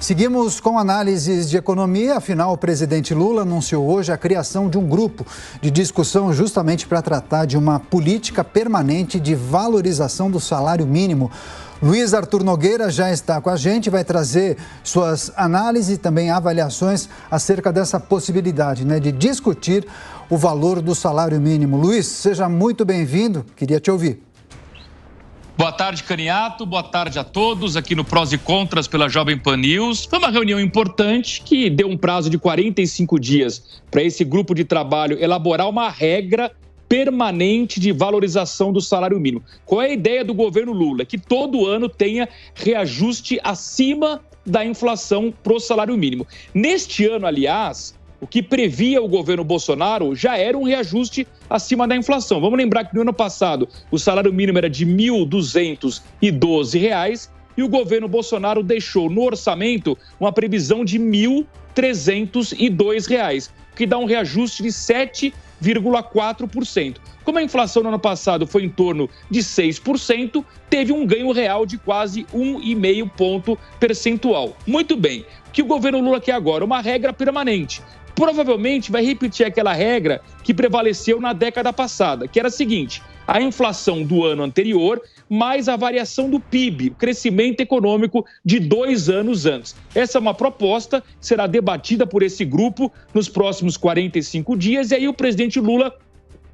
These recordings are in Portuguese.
Seguimos com análises de economia. Afinal, o presidente Lula anunciou hoje a criação de um grupo de discussão justamente para tratar de uma política permanente de valorização do salário mínimo. Luiz Arthur Nogueira já está com a gente, vai trazer suas análises e também avaliações acerca dessa possibilidade, de discutir o valor do salário mínimo. Luiz, seja muito bem-vindo, queria te ouvir. Boa tarde, Caniato. Boa tarde a todos aqui no Prós e Contras pela Jovem Pan News. Foi uma reunião importante que deu um prazo de 45 dias para esse grupo de trabalho elaborar uma regra permanente de valorização do salário mínimo. Qual é a ideia do governo Lula? Que todo ano tenha reajuste acima da inflação para o salário mínimo. Neste ano, aliás, o que previa o governo Bolsonaro já era um reajuste acima da inflação. Vamos lembrar que no ano passado o salário mínimo era de R$ 1.212 e o governo Bolsonaro deixou no orçamento uma previsão de R$ 1.302, que dá um reajuste de 7,4%. Como a inflação no ano passado foi em torno de 6%, teve um ganho real de quase 1,5 ponto percentual. Muito bem. O que o governo Lula quer agora? Uma regra permanente. Provavelmente vai repetir aquela regra que prevaleceu na década passada, que era a seguinte: a inflação do ano anterior mais a variação do PIB, o crescimento econômico de 2 anos antes. Essa é uma proposta que será debatida por esse grupo nos próximos 45 dias e aí o presidente Lula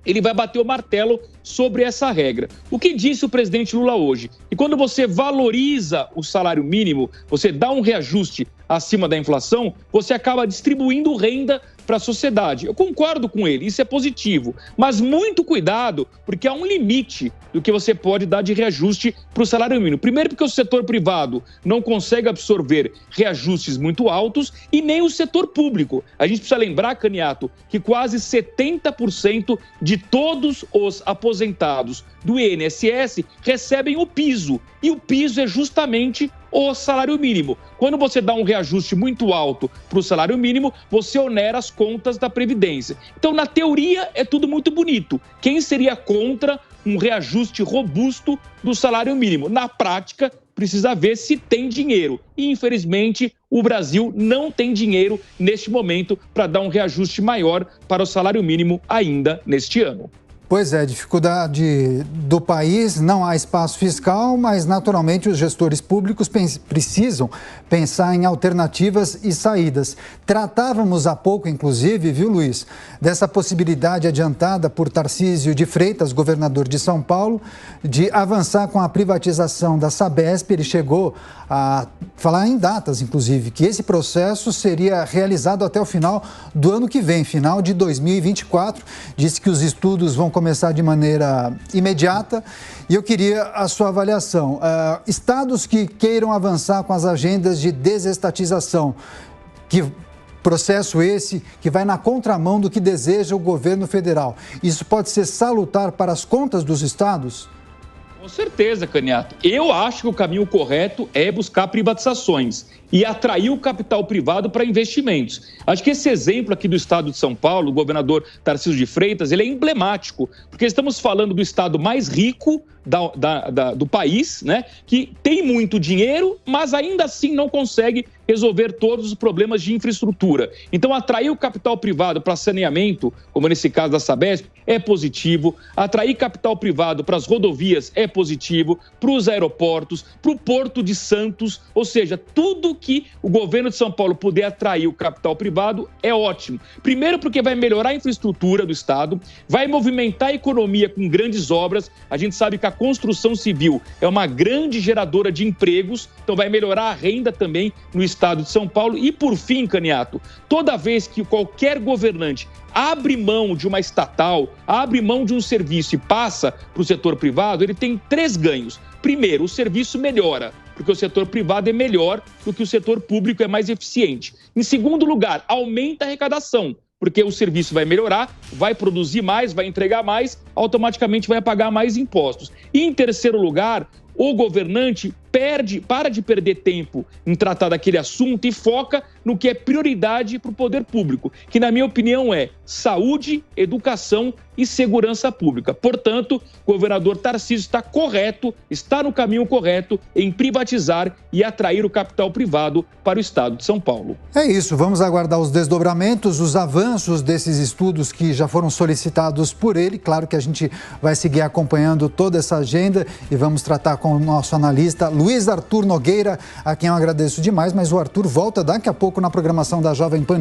ele vai bater o martelo sobre essa regra. O que disse o presidente Lula hoje? E quando você valoriza o salário mínimo, você dá um reajuste acima da inflação, você acaba distribuindo renda para a sociedade. Eu concordo com ele, isso é positivo. Mas muito cuidado, porque há um limite do que você pode dar de reajuste para o salário mínimo. Primeiro, porque o setor privado não consegue absorver reajustes muito altos e nem o setor público. A gente precisa lembrar, Caniato, que quase 70% de todos os aposentados do INSS recebem o piso. E o piso é justamente o salário mínimo. Quando você dá um reajuste muito alto para o salário mínimo, você onera as contas da Previdência. Então, na teoria, é tudo muito bonito. Quem seria contra um reajuste robusto do salário mínimo? Na prática, precisa ver se tem dinheiro. E, infelizmente, o Brasil não tem dinheiro neste momento para dar um reajuste maior para o salário mínimo ainda neste ano. Pois é, dificuldade do país, não há espaço fiscal, mas naturalmente os gestores públicos precisam pensar em alternativas e saídas. Tratávamos há pouco, inclusive, viu, Luiz, dessa possibilidade adiantada por Tarcísio de Freitas, governador de São Paulo, de avançar com a privatização da Sabesp. Ele chegou a falar em datas, inclusive, que esse processo seria realizado até o final do ano que vem, final de 2024. Disse que os estudos vão começar de maneira imediata e eu queria a sua avaliação. Estados que queiram avançar com as agendas de desestatização, que processo esse que vai na contramão do que deseja o governo federal, isso pode ser salutar para as contas dos estados? Com certeza, Caniato. Eu acho que o caminho correto é buscar privatizações e atrair o capital privado para investimentos. Acho que esse exemplo aqui do estado de São Paulo, o governador Tarcísio de Freitas, ele é emblemático, porque estamos falando do estado mais rico do país, que tem muito dinheiro, mas ainda assim não consegue resolver todos os problemas de infraestrutura. Então, atrair o capital privado para saneamento, como nesse caso da Sabesp, é positivo. Atrair capital privado para as rodovias é positivo, para os aeroportos, para o Porto de Santos, ou seja, tudo que o governo de São Paulo puder atrair o capital privado é ótimo. Primeiro porque vai melhorar a infraestrutura do estado, vai movimentar a economia com grandes obras. A gente sabe que a construção civil é uma grande geradora de empregos, então vai melhorar a renda também no estado de São Paulo. E por fim, Caniato, toda vez que qualquer governante abre mão de uma estatal, abre mão de um serviço e passa para o setor privado, ele tem 3 ganhos. Primeiro, o serviço melhora, porque o setor privado é melhor do que o setor público, é mais eficiente. Em segundo lugar, aumenta a arrecadação, porque o serviço vai melhorar, vai produzir mais, vai entregar mais, automaticamente vai pagar mais impostos. E em terceiro lugar, o governante para de perder tempo em tratar daquele assunto e foca no que é prioridade para o poder público, que na minha opinião é saúde, educação e segurança pública. Portanto, o governador Tarcísio está correto, está no caminho correto em privatizar e atrair o capital privado para o estado de São Paulo. É isso, vamos aguardar os desdobramentos, os avanços desses estudos que já foram solicitados por ele. Claro que a gente vai seguir acompanhando toda essa agenda e vamos tratar com o nosso analista Luiz Arthur Nogueira, a quem eu agradeço demais, mas o Arthur volta daqui a pouco na programação da Jovem Pan.